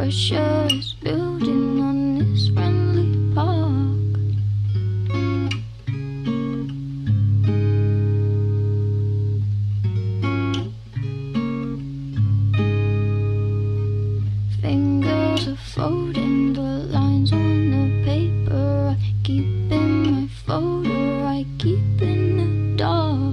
pressure is building on this friendly park. Fingers are folding the lines on the paper. I keep in my folder, I keep in the dark.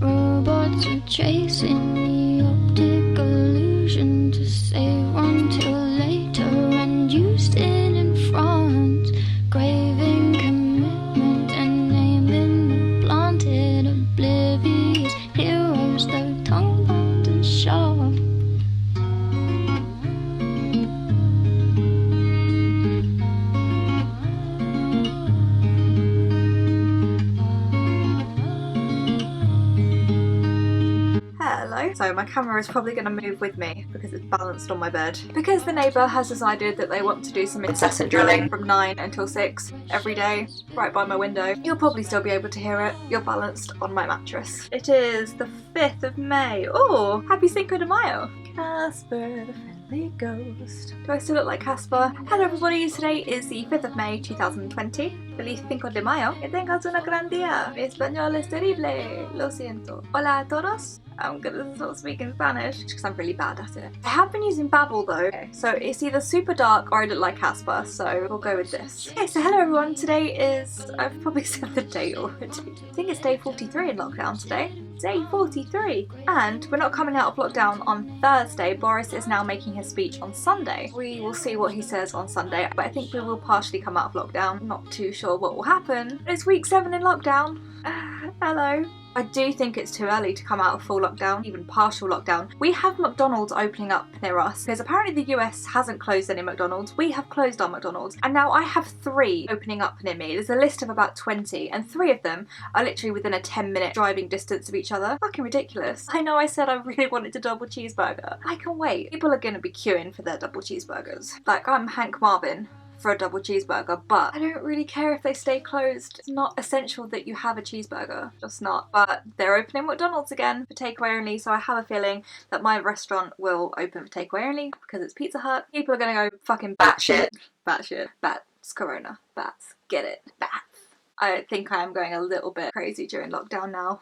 Robots are chasing the optic illusion to save until later, and you sit in front, craving commitment and naming the blunted, oblivious heroes, their tongue bound and sharp. Hello. So my camera is probably going to move with me because it's balanced on my bed. Because the neighbour has decided that they want to do some incessant drilling from 9 until 6 every day, right by my window. You'll probably still be able to hear it. You're balanced on my mattress. It is the 5th of May. Oh, happy Cinco de Mayo. Casper the friendly ghost. Do I still look like Casper? Hello everybody, today is the 5th of May 2020. Feliz Cinco de Mayo. Que tengas una gran día. Mi español es terrible. Lo siento. Hola a todos. I'm gonna start speaking Spanish because I'm really bad at it. I have been using Babbel though, so it's either super dark or I look like Casper, so we'll go with this. Okay, so hello everyone, today is, I've probably said the date already. I think it's day 43 in lockdown today. Day 43! And we're not coming out of lockdown on Thursday. Boris is now making his speech on Sunday. We will see what he says on Sunday, but I think we will partially come out of lockdown. Not too sure what will happen. It's week 7 in lockdown. Hello. I do think it's too early to come out of full lockdown, even partial lockdown. We have McDonald's opening up near us because apparently the US hasn't closed any McDonald's. We have closed our McDonald's and now I have 3 opening up near me. There's a list of about 20 and 3 of them are literally within a 10-minute driving distance of each other. Fucking ridiculous. I know I said I really wanted a double cheeseburger. I can wait. People are going to be queuing for their double cheeseburgers. Like, I'm Hank Marvin for a double cheeseburger, but I don't really care if they stay closed. It's not essential that you have a cheeseburger, just not. But they're opening McDonald's again for takeaway only, so I have a feeling that my restaurant will open for takeaway only because it's Pizza Hut. People are gonna go fucking batshit. Batshit. Bats. Corona. Bats. Get it. Bats. I think I am going a little bit crazy during lockdown now.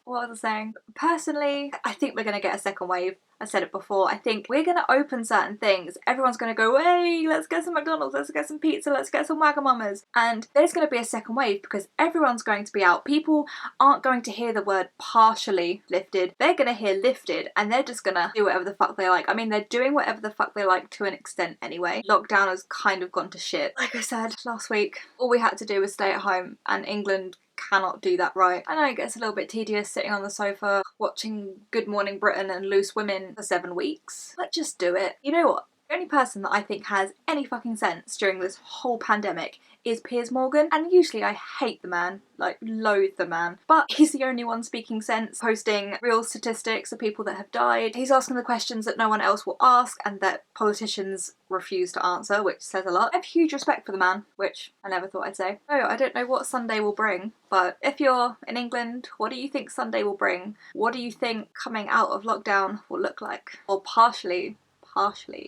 What was I saying? Personally, I think we're going to get a second wave. I said it before. I think we're going to open certain things. Everyone's going to go, hey, let's get some McDonald's, let's get some pizza, let's get some Wagamamas. And there's going to be a second wave because everyone's going to be out. People aren't going to hear the word partially lifted. They're going to hear lifted and they're just going to do whatever the fuck they like. I mean, they're doing whatever the fuck they like to an extent anyway. Lockdown has kind of gone to shit. Like I said last week, all we had to do was stay at home and England cannot do that right. I know it gets a little bit tedious sitting on the sofa watching Good Morning Britain and Loose Women for 7 weeks, but just do it. You know what? The only person that I think has any fucking sense during this whole pandemic is Piers Morgan, and usually I hate the man, like loathe the man, but he's the only one speaking sense, posting real statistics of people that have died. He's asking the questions that no one else will ask and that politicians refuse to answer, which says a lot. I have huge respect for the man, which I never thought I'd say. So I don't know what Sunday will bring, but if you're in England, what do you think Sunday will bring? What do you think coming out of lockdown will look like? Or partially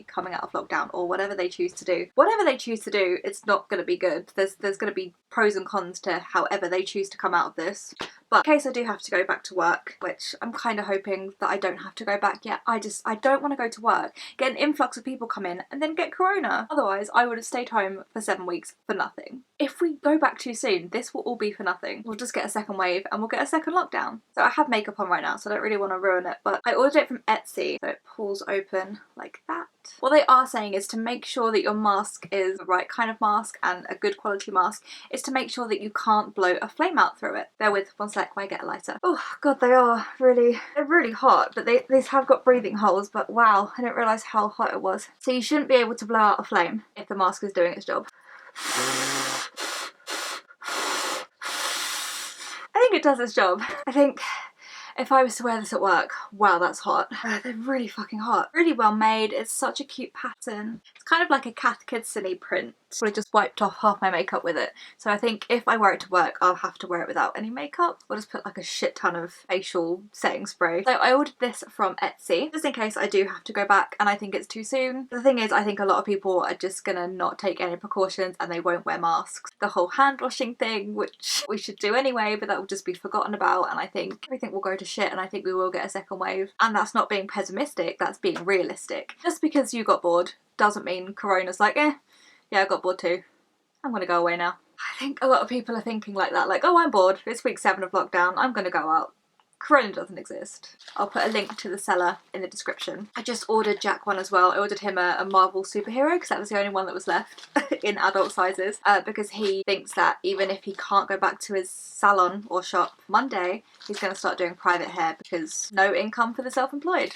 coming out of lockdown, or whatever they choose to do. Whatever they choose to do, it's not going to be good. There's going to be pros and cons to however they choose to come out of this. But in case I do have to go back to work, which I'm kind of hoping that I don't have to go back yet, I don't want to go to work, get an influx of people come in and then get corona. Otherwise, I would have stayed home for 7 weeks for nothing. If we go back too soon, this will all be for nothing. We'll just get a second wave and we'll get a second lockdown. So I have makeup on right now, so I don't really want to ruin it, but I ordered it from Etsy, so it pulls open like that. What they are saying is to make sure that your mask is the right kind of mask and a good quality mask is to make sure that you can't blow a flame out through it. Bear with one sec while I get a lighter. Oh god, they're really hot, but these have got breathing holes, but wow, I didn't realise how hot it was. So you shouldn't be able to blow out a flame if the mask is doing its job. I think it does its job. I think If I was to wear this at work, wow, that's hot. They're really fucking hot. Really well made. It's such a cute pattern. It's kind of like a Cath Kidston-y print. I just wiped off half my makeup with it. So I think if I wear it to work, I'll have to wear it without any makeup. I'll just put like a shit ton of facial setting spray. So I ordered this from Etsy, just in case I do have to go back and I think it's too soon. The thing is, I think a lot of people are just gonna not take any precautions and they won't wear masks. The whole hand washing thing, which we should do anyway, but that will just be forgotten about, and I think everything will go to shit and I think we will get a second wave. And that's not being pessimistic, that's being realistic. Just because you got bored doesn't mean Corona's like, yeah, I got bored too. I'm gonna go away now. I think a lot of people are thinking like that, like, oh, I'm bored, it's week 7 of lockdown, I'm gonna go out. Corona doesn't exist. I'll put a link to the seller in the description. I just ordered Jack one as well. I ordered him a Marvel superhero because that was the only one that was left in adult sizes, because he thinks that even if he can't go back to his salon or shop Monday, he's going to start doing private hair because no income for the self-employed.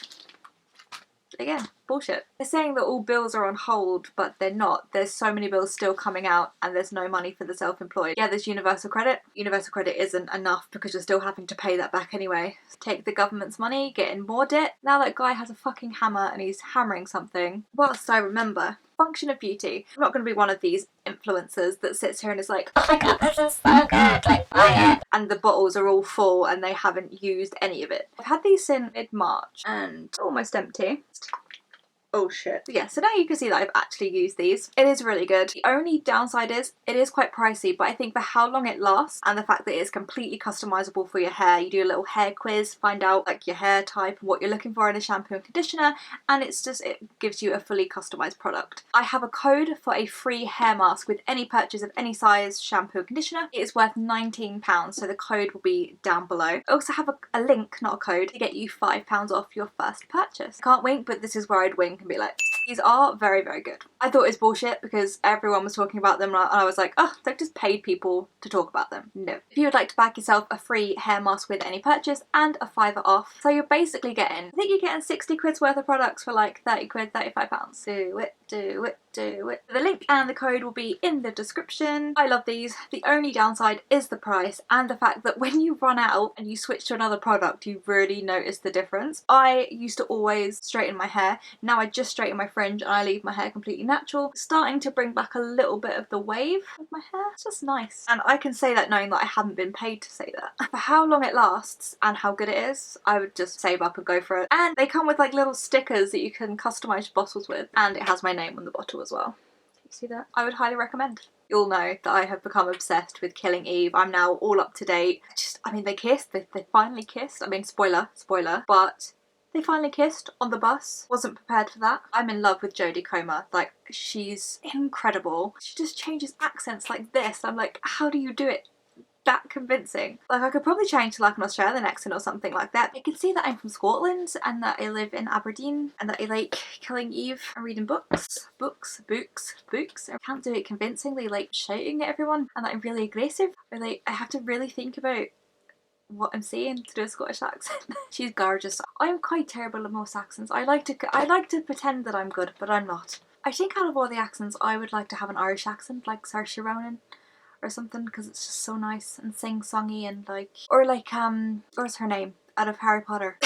Again, bullshit. They're saying that all bills are on hold, but they're not. There's so many bills still coming out and there's no money for the self-employed. Yeah, there's universal credit. Universal credit isn't enough because you're still having to pay that back anyway. Take the government's money, get in more debt. Now that guy has a fucking hammer and he's hammering something. Whilst I remember, function of beauty. I'm not going to be one of these influencers that sits here and is like, oh my god, this is so good, like buy it. And the bottles are all full and they haven't used any of it. I've had these since mid-March and almost empty. Oh shit. Yeah, so now you can see that I've actually used these. It is really good. The only downside is it is quite pricey, but I think for how long it lasts and the fact that it is completely customizable for your hair, you do a little hair quiz, find out like your hair type and what you're looking for in a shampoo and conditioner, and it gives you a fully customized product. I have a code for a free hair mask with any purchase of any size shampoo and conditioner. It is worth £19, so the code will be down below. I also have a link, not a code, to get you £5 off your first purchase. Can't wink, but this is where I'd wink and be like, these are very, very good. I thought it was bullshit because everyone was talking about them and I was like, oh, they've just paid people to talk about them. No. If you would like to bag yourself a free hair mask with any purchase and a £5 off, so you're basically getting, I think you're getting 60 quid's worth of products for like 30 quid, £35. Do it, do it, do it. The link and the code will be in the description. I love these. The only downside is the price and the fact that when you run out and you switch to another product, you really notice the difference. I used to always straighten my hair. Now I just straighten my fringe and I leave my hair completely natural. Starting to bring back a little bit of the wave of my hair. It's just nice. And I can say that knowing that I haven't been paid to say that. For how long it lasts and how good it is, I would just save up and go for it. And they come with like little stickers that you can customise your bottles with, and it has my name on the bottle as well. You see that? I would highly recommend. You'll know that I have become obsessed with Killing Eve. I'm now all up to date. I mean, they kissed. They finally kissed. I mean, spoiler, but they finally kissed on the bus. Wasn't prepared for that. I'm in love with Jodie Comer. Like, she's incredible. She just changes accents like this. I'm like, how do you do it that convincing? Like, I could probably change to like an Australian accent or something like that. You can see that I'm from Scotland and that I live in Aberdeen and that I like Killing Eve and reading books. I can't do it convincingly, like shouting at everyone, and that I'm really aggressive. Or like, I have to really think about what I'm saying to do a Scottish accent. She's gorgeous. I'm quite terrible at most accents. I like to pretend that I'm good, but I'm not. I think out of all the accents, I would like to have an Irish accent, like Saoirse Ronan or something, because it's just so nice and sing-songy and like, or like what's her name out of Harry Potter?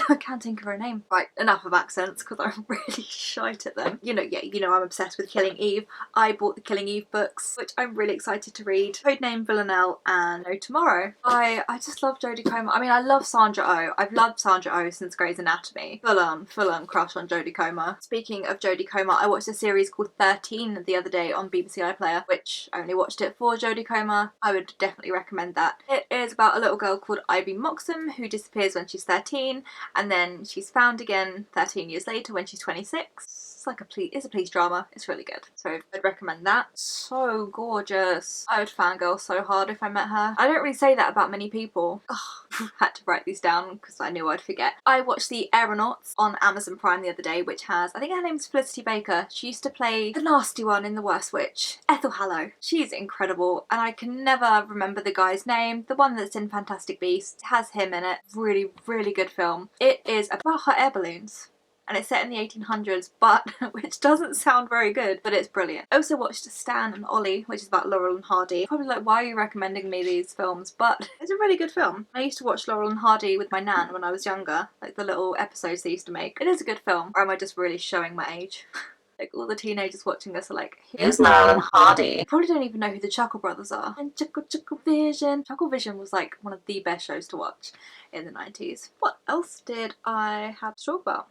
I can't think of her name. Right, enough of accents because I'm really shite at them. You know I'm obsessed with Killing Eve. I bought the Killing Eve books, which I'm really excited to read. Codename Villanelle and No Tomorrow. I just love Jodie Comer. I mean, I love Sandra Oh. I've loved Sandra Oh since Grey's Anatomy. Full on crush on Jodie Comer. Speaking of Jodie Comer, I watched a series called 13 the other day on BBC iPlayer, which I only watched it for Jodie Comer. I would definitely recommend that. It is about a little girl called Ivy Moxham who disappears when she's 13 and then she's found again 13 years later when she's 26. It's a police drama. It's really good. So I'd recommend that. So gorgeous. I would fangirl so hard if I met her. I don't really say that about many people. Ugh, had to write these down because I knew I'd forget. I watched The Aeronauts on Amazon Prime the other day, which has, I think her name's Felicity Baker. She used to play the nasty one in The Worst Witch, Ethel Hallow. She's incredible and I can never remember the guy's name. The one that's in Fantastic Beasts has him in it. Really, really good film. It is about hot air balloons. and it's set in the 1800s, but which doesn't sound very good, but it's brilliant. I also watched Stan and Ollie, which is about Laurel and Hardy. Probably like, why are you recommending me these films? But it's a really good film. I used to watch Laurel and Hardy with my nan when I was younger, like the little episodes they used to make. It is a good film. Or am I just really showing my age? Like, all the teenagers watching this are like, here's Laurel and Hardy. Probably don't even know who the Chuckle Brothers are. And Chuckle Vision. Chuckle Vision was like one of the best shows to watch in the 90s. What else did I have to talk about?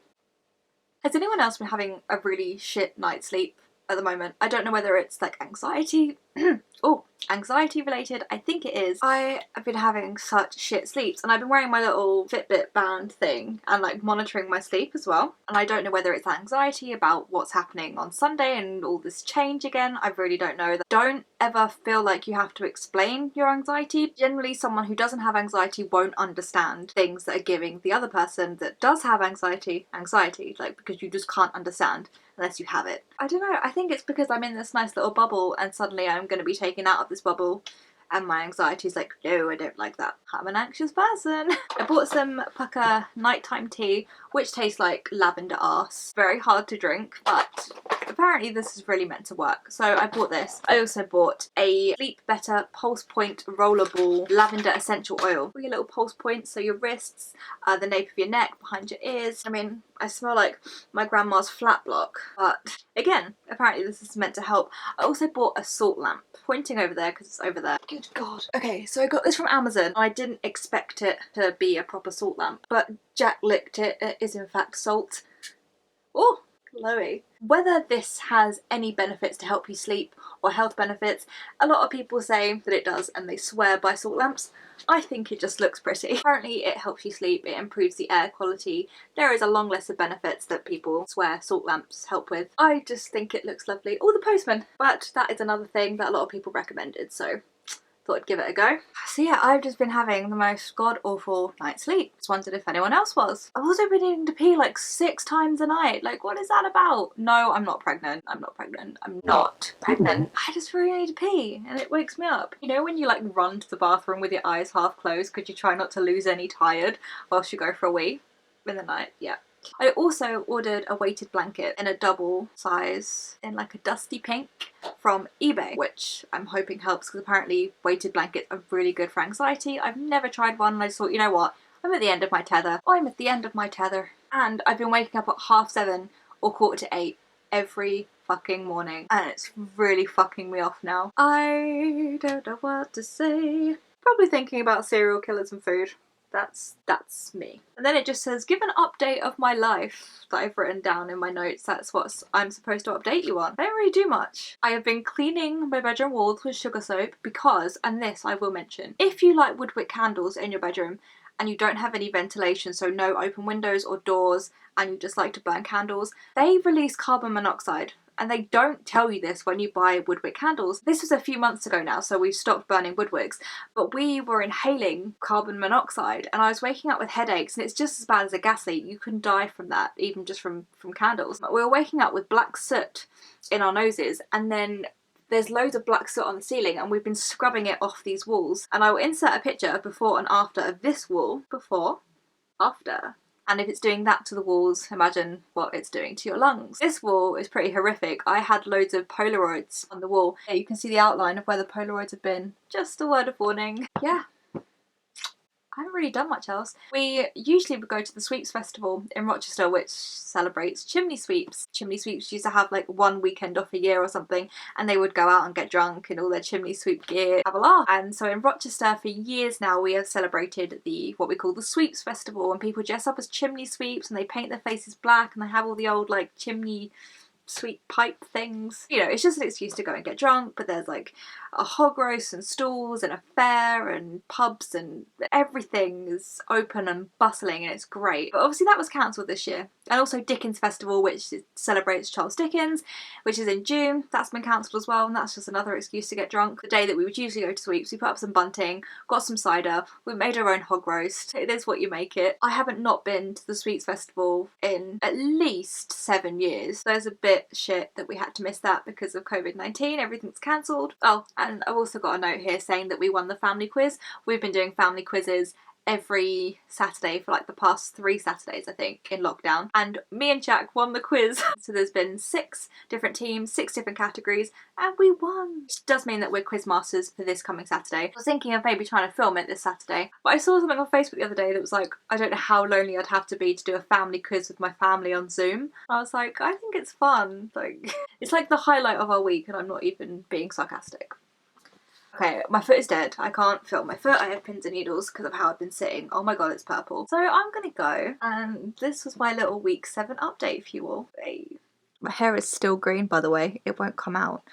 Has anyone else been having a really shit night's sleep at the moment? I don't know whether it's like anxiety. Oh, anxiety related, I think it is. I have been having such shit sleeps, and I've been wearing my little Fitbit band thing and like monitoring my sleep as well. And I don't know whether it's anxiety about what's happening on Sunday and all this change again. I really don't know. Don't ever feel like you have to explain your anxiety. Generally, someone who doesn't have anxiety won't understand things that are giving the other person that does have anxiety, like, because you just can't understand unless you have it. I don't know, I think it's because I'm in this nice little bubble and suddenly I'm going to be taken out of this bubble and my anxiety is like, no, I don't like that. I'm an anxious person. I bought some Pukka nighttime tea, which tastes like lavender arse. Very hard to drink, but apparently this is really meant to work. So I bought this. I also bought a Sleep Better Pulse Point Rollerball Lavender Essential Oil. For your little pulse points, so your wrists, the nape of your neck, behind your ears. I mean, I smell like my grandma's flat block, but again, apparently this is meant to help. I also bought a salt lamp, pointing over there because it's over there. Good God. Okay, so I got this from Amazon. I didn't expect it to be a proper salt lamp, but Jack licked it. It is in fact salt. Oh, glowy. Whether this has any benefits to help you sleep or health benefits, a lot of people say that it does and they swear by salt lamps. I think it just looks pretty. Apparently it helps you sleep, it improves the air quality. There is a long list of benefits that people swear salt lamps help with. I just think it looks lovely. Oh, the postman! But that is another thing that a lot of people recommended, so thought I'd give it a go. So yeah, I've just been having the most god-awful night's sleep. Just wondered if anyone else was. I've also been needing to pee like 6 times a night. Like, what is that about? No, I'm not pregnant. I'm not pregnant. I'm not pregnant. I just really need to pee and it wakes me up. You know when you like run to the bathroom with your eyes half closed because you try not to lose any tired whilst you go for a wee in the night? Yeah. I also ordered a weighted blanket in a double size in like a dusty pink from eBay, which I'm hoping helps because apparently weighted blankets are really good for anxiety. I've never tried one and I just thought, you know what, I'm at the end of my tether. I'm at the end of my tether. And I've been waking up at 7:30 or 7:45 every fucking morning and it's really fucking me off now. I don't know what to say. Probably thinking about serial killers and food. That's me. And then it just says, give an update of my life that I've written down in my notes. That's what I'm supposed to update you on. I don't really do much. I have been cleaning my bedroom walls with sugar soap because, and this I will mention, if you like wood wick candles in your bedroom and you don't have any ventilation, so no open windows or doors, and you just like to burn candles, they release carbon monoxide. And they don't tell you this when you buy wood wick candles. This was a few months ago now, so we've stopped burning wood wicks, but we were inhaling carbon monoxide and I was waking up with headaches, and it's just as bad as a gas leak. You can die from that, even just from candles. But we were waking up with black soot in our noses, and then there's loads of black soot on the ceiling and we've been scrubbing it off these walls. And I will insert a picture before and after of this wall. Before, after. And if it's doing that to the walls, imagine what it's doing to your lungs. This wall is pretty horrific. I had loads of Polaroids on the wall. Yeah, you can see the outline of where the Polaroids have been. Just a word of warning. Yeah. I haven't really done much else. We usually would go to the Sweeps Festival in Rochester, which celebrates chimney sweeps. Chimney sweeps used to have like one weekend off a year or something, and they would go out and get drunk in all their chimney sweep gear, have a laugh. And so in Rochester for years now we have celebrated what we call the Sweeps Festival, and people dress up as chimney sweeps and they paint their faces black and they have all the old like chimney sweet pipe things. You know, it's just an excuse to go and get drunk, but there's like a hog roast and stalls and a fair and pubs and everything is open and bustling and it's great. But obviously that was cancelled this year. And also Dickens Festival, which celebrates Charles Dickens, which is in June, that's been cancelled as well, and that's just another excuse to get drunk. The day that we would usually go to Sweeps, we put up some bunting, got some cider, we made our own hog roast. It is what you make it. I haven't not been to the Sweeps Festival in at least 7 years. There's a bit shit that we had to miss that because of COVID-19, everything's cancelled. Oh, and I've also got a note here saying that we won the family quiz. We've been doing family quizzes every Saturday for like the past 3 Saturdays, I think, in lockdown. And me and Jack won the quiz. So there's been 6 different teams, 6 different categories, and we won. Which does mean that we're quiz masters for this coming Saturday. I was thinking of maybe trying to film it this Saturday, but I saw something on Facebook the other day that was like, I don't know how lonely I'd have to be to do a family quiz with my family on Zoom. I was like, I think it's fun. Like, it's like the highlight of our week, and I'm not even being sarcastic. Okay, my foot is dead. I can't feel my foot. I have pins and needles because of how I've been sitting. Oh my god, it's purple. So I'm gonna go, and this was my little week 7 update for you all. Hey. My hair is still green, by the way. It won't come out.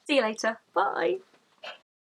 See you later. Bye.